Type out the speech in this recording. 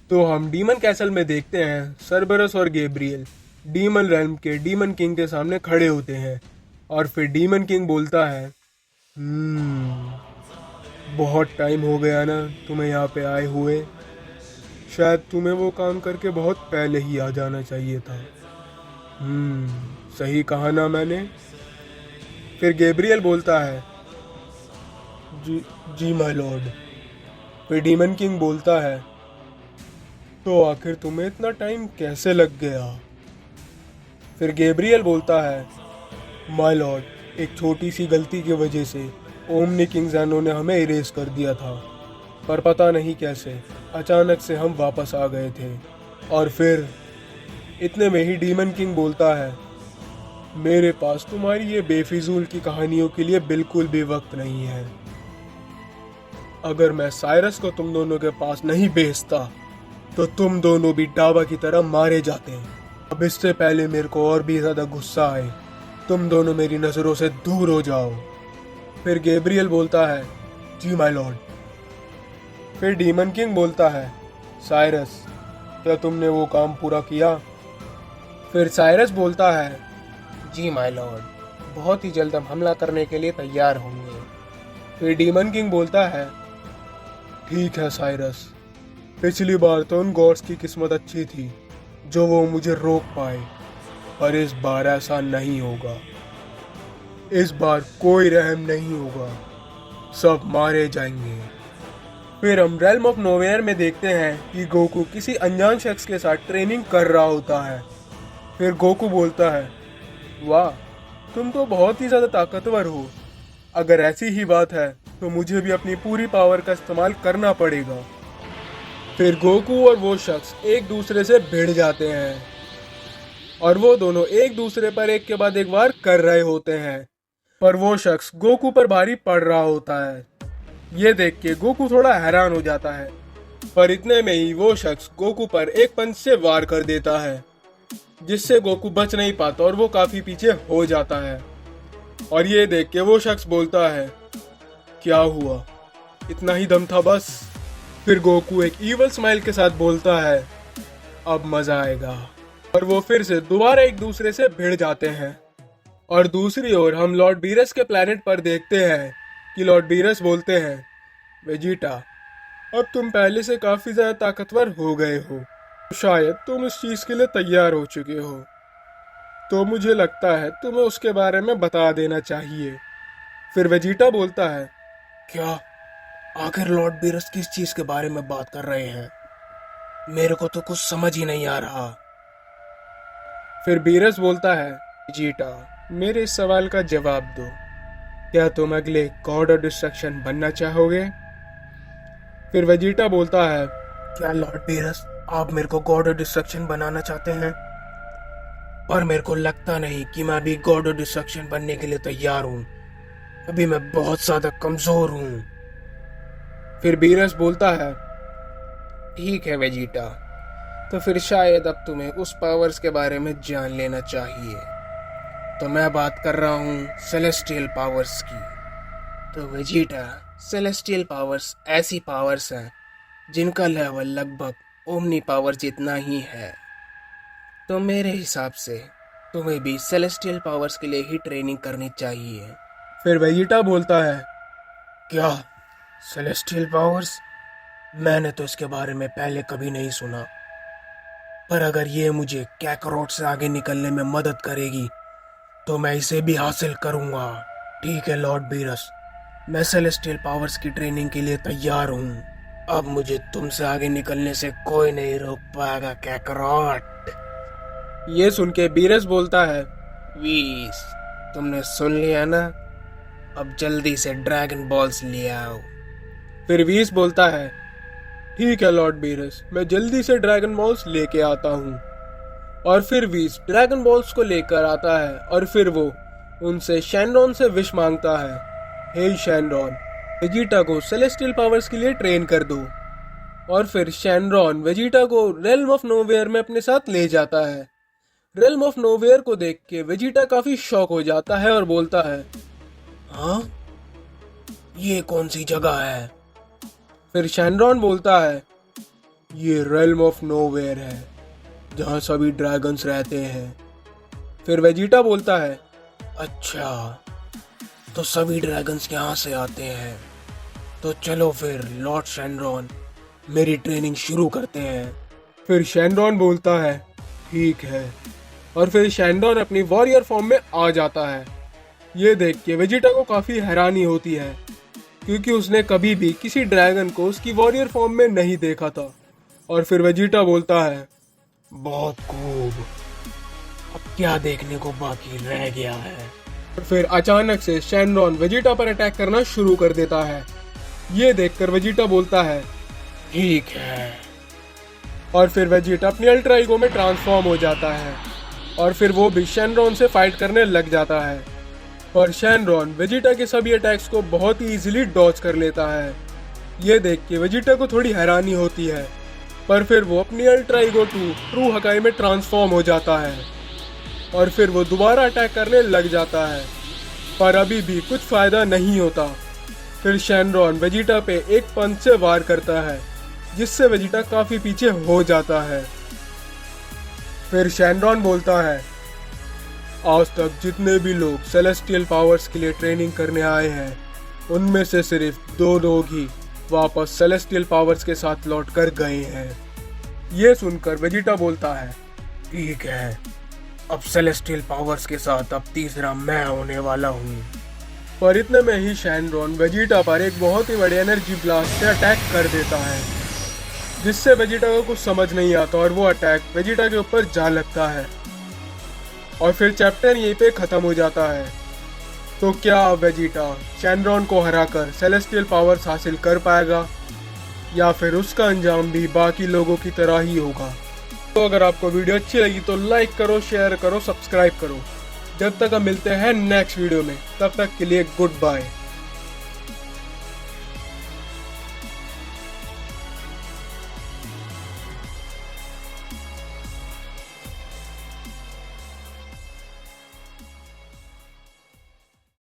तो हम demon castle में देखते हैं सरबरस और गैब्रियल डीमन रेल्म के डीमन किंग के सामने खड़े होते हैं। और फिर डीमन किंग बोलता है, बहुत टाइम हो गया ना तुम्हें यहाँ पे आए हुए। शायद तुम्हें वो काम करके बहुत पहले ही आ जाना चाहिए था। सही कहा ना मैंने। फिर गैब्रियल बोलता है, जी जी माय लॉर्ड। फिर डीमन किंग बोलता है, तो आखिर तुम्हें इतना टाइम कैसे लग गया। फिर गैब्रियल बोलता है, माय लॉर्ड, एक छोटी सी गलती की वजह से ओमनी किंग ज़ैनो ने हमें इरेज कर दिया था, पर पता नहीं कैसे अचानक से हम वापस आ गए थे। और फिर इतने में ही डीमन किंग बोलता है, मेरे पास तुम्हारी ये बेफिजूल की कहानियों के लिए बिल्कुल भी वक्त नहीं है। अगर मैं साइरस को तुम दोनों के पास नहीं भेजता तो तुम दोनों भी डाबा की तरह मारे जाते हैं। अब इससे पहले मेरे को और भी ज्यादा गुस्सा आए, तुम दोनों मेरी नजरों से दूर हो जाओ। फिर गैब्रियल बोलता है, जी माय लॉर्ड। फिर डीमन किंग बोलता है, साइरस, क्या तुमने वो काम पूरा किया। फिर साइरस बोलता है, जी माय लॉर्ड, बहुत ही जल्द हम हमला करने के लिए तैयार होंगे। फिर डीमन किंग बोलता है, ठीक है साइरस, पिछली बार तो उन गॉड्स की किस्मत अच्छी थी जो वो मुझे रोक पाए, पर इस बार ऐसा नहीं होगा। इस बार कोई रहम नहीं होगा, सब मारे जाएंगे। फिर हम रेल्म ऑफ नोवेयर में देखते हैं कि गोकू किसी अनजान शख्स के साथ ट्रेनिंग कर रहा होता है। फिर गोकू बोलता है, वाह, तुम तो बहुत ही ज़्यादा ताकतवर हो। अगर ऐसी ही बात है तो मुझे भी अपनी पूरी पावर का इस्तेमाल करना पड़ेगा। फिर गोकू और वो शख्स एक दूसरे से भिड़ जाते हैं और वो दोनों एक दूसरे पर एक के बाद एक वार कर रहे होते हैं, पर वो शख्स गोकू पर भारी पड़ रहा होता है। ये देख के गोकू थोड़ा हैरान हो जाता है, पर इतने में ही वो शख्स गोकू पर एक पंच से वार कर देता है, जिससे गोकू बच नहीं पाता और वो काफी पीछे हो जाता है। और ये देख के वो शख्स बोलता है, क्या हुआ, इतना ही दम था बस। फिर गोकू एक ईवल स्माइल के साथ बोलता है, अब मजा आएगा। और वो फिर से दोबारा एक दूसरे से भिड़ जाते हैं। और दूसरी ओर हम लॉर्ड बीरस के प्लेनेट पर देखते हैं कि लॉर्ड बीरस बोलते हैं, वेजिटा, अब तुम पहले से काफी ज्यादा ताकतवर हो गए हो, शायद तुम इस चीज के लिए तैयार हो चुके हो, तो मुझे लगता है तुम्हें उसके बारे में बता देना चाहिए। फिर वेजिटा बोलता है, क्या, आखिर लॉर्ड बीरस किस चीज के बारे में बात कर रहे हैं, मेरे को तो कुछ समझ ही नहीं आ रहा। फिर बीरस बोलता है, वेजिटा, मेरे इस सवाल का जवाब दो, क्या तुम अगले गॉड ऑफ डिस्ट्रक्शन बनना चाहोगे। फिर वेजिटा बोलता है, क्या लॉर्ड बीरस आप मेरे को गॉड ऑफ डिस्ट्रक्शन बनाना चाहते हैं, पर मेरे को लगता नहीं कि मैं अभी गॉड ऑफ डिस्ट्रक्शन बनने के लिए तैयार हूँ, अभी मैं बहुत ज्यादा कमजोर हूँ। फिर बीरस बोलता है, ठीक है वेजिटा, तो फिर शायद अब तुम्हें उस पावर्स के बारे में जान लेना चाहिए। तो मैं बात कर रहा हूँ सेलेस्टियल पावर्स की। तो वेजिटा, सेलेस्टियल पावर्स ऐसी पावर्स हैं जिनका लेवल लगभग ओमनी पावर जितना ही है। तो मेरे हिसाब से तुम्हें भी सेलेस्टियल पावर्स के लिए ही ट्रेनिंग करनी चाहिए। फिर वेजिटा बोलता है, क्या सेलेस्टियल पावर्स, मैंने तो इसके बारे में पहले कभी नहीं सुना, पर अगर ये मुझे कैकरोट से आगे निकलने में मदद करेगी तो मैं इसे भी हासिल करूंगा। ठीक है लॉर्ड बीरस, मैं सेलेस्टियल पावर्स की ट्रेनिंग के लिए तैयार हूँ, अब मुझे तुमसे आगे निकलने से कोई नहीं रोक पाएगा कैकरोट। ये सुन के बीरस बोलता है, वीस, तुमने सुन लिया ना, अब जल्दी से ड्रैगन बॉल्स ले आओ। फिर वीस बोलता है, ठीक है लॉर्ड बीरस, मैं जल्दी से ड्रैगन बॉल्स लेके आता हूँ। और फिर वीस ड्रैगन बॉल्स को लेकर आता है और फिर वो उनसे शैनरॉन से विश मांगता है, हे शैनरॉन, वेजिटा को सेलेस्टियल पावर्स के लिए ट्रेन कर दो। और फिर शैनरॉन वेजिटा को रेल्म ऑफ नोवेयर में अपने साथ ले जाता है। रेल्म ऑफ नोवेयर को देख के वेजिटा काफी शॉक हो जाता है और बोलता है, हाँ, ये कौन सी जगह है। फिर शैनरॉन बोलता है, ये रेल्म ऑफ नोवेयर है जहाँ सभी ड्रैगन्स रहते हैं। फिर वेजिटा बोलता है, अच्छा तो सभी ड्रैगन्स यहाँ से आते हैं, तो चलो फिर लॉर्ड शेनरॉन मेरी ट्रेनिंग शुरू करते हैं। फिर शेनरॉन बोलता है, ठीक है। और फिर शेनरॉन अपनी वॉरियर फॉर्म में आ जाता है। ये देख के वेजिटा को काफ़ी हैरानी होती है क्योंकि उसने कभी भी किसी ड्रैगन को उसकी वॉरियर फॉर्म में नहीं देखा था। और फिर वेजिटा बोलता है, बहुत खूब, अब क्या देखने को बाकी रह गया है। और फिर अचानक से शेनरॉन वेजिटा पर अटैक करना शुरू कर देता है। ये देखकर वेजिटा बोलता है, ठीक है। और फिर वेजिटा अपनी अल्ट्रा ईगो में ट्रांसफॉर्म हो जाता है और फिर वो भी शेनरॉन से फाइट करने लग जाता है। और शेनरॉन वेजिटा के सभी अटैक्स को बहुत ही इजीली डॉज कर लेता है। ये देख के वेजिटा को थोड़ी हैरानी होती है, पर फिर वो अपनी अल्ट्रा ईगो 2 ट्रू हकाई में ट्रांसफॉर्म हो जाता है और फिर वो दोबारा अटैक करने लग जाता है, पर अभी भी कुछ फ़ायदा नहीं होता। फिर शेनरॉन वेजिटा पे एक पंच से वार करता है जिससे वेजिटा काफ़ी पीछे हो जाता है। फिर शेनरॉन बोलता है, आज तक जितने भी लोग सेलेस्टियल पावर्स के लिए ट्रेनिंग करने आए हैं उनमें से सिर्फ 2 लोग ही वापस सेलेस्टियल पावर्स के साथ लौट कर गए हैं। ये सुनकर वेजिटा बोलता है, ठीक है, अब सेलेस्टियल पावर्स के साथ अब तीसरा मैं होने वाला हूँ। पर इतने में ही शेनरॉन वेजिटा पर एक बहुत ही बड़ी एनर्जी ब्लास्ट से अटैक कर देता है जिससे वेजिटा को कुछ समझ नहीं आता और वो अटैक वेजिटा के ऊपर जा लगता है। और फिर चैप्टर यहीं पे ख़त्म हो जाता है। तो क्या वेजिटा शेनरॉन को हराकर सेलेस्टियल पावर्स हासिल कर पाएगा या फिर उसका अंजाम भी बाकी लोगों की तरह ही होगा? तो अगर आपको वीडियो अच्छी लगी तो लाइक करो, शेयर करो, सब्सक्राइब करो। जब तक हम मिलते हैं नेक्स्ट वीडियो में, तब तक के लिए गुड बाय।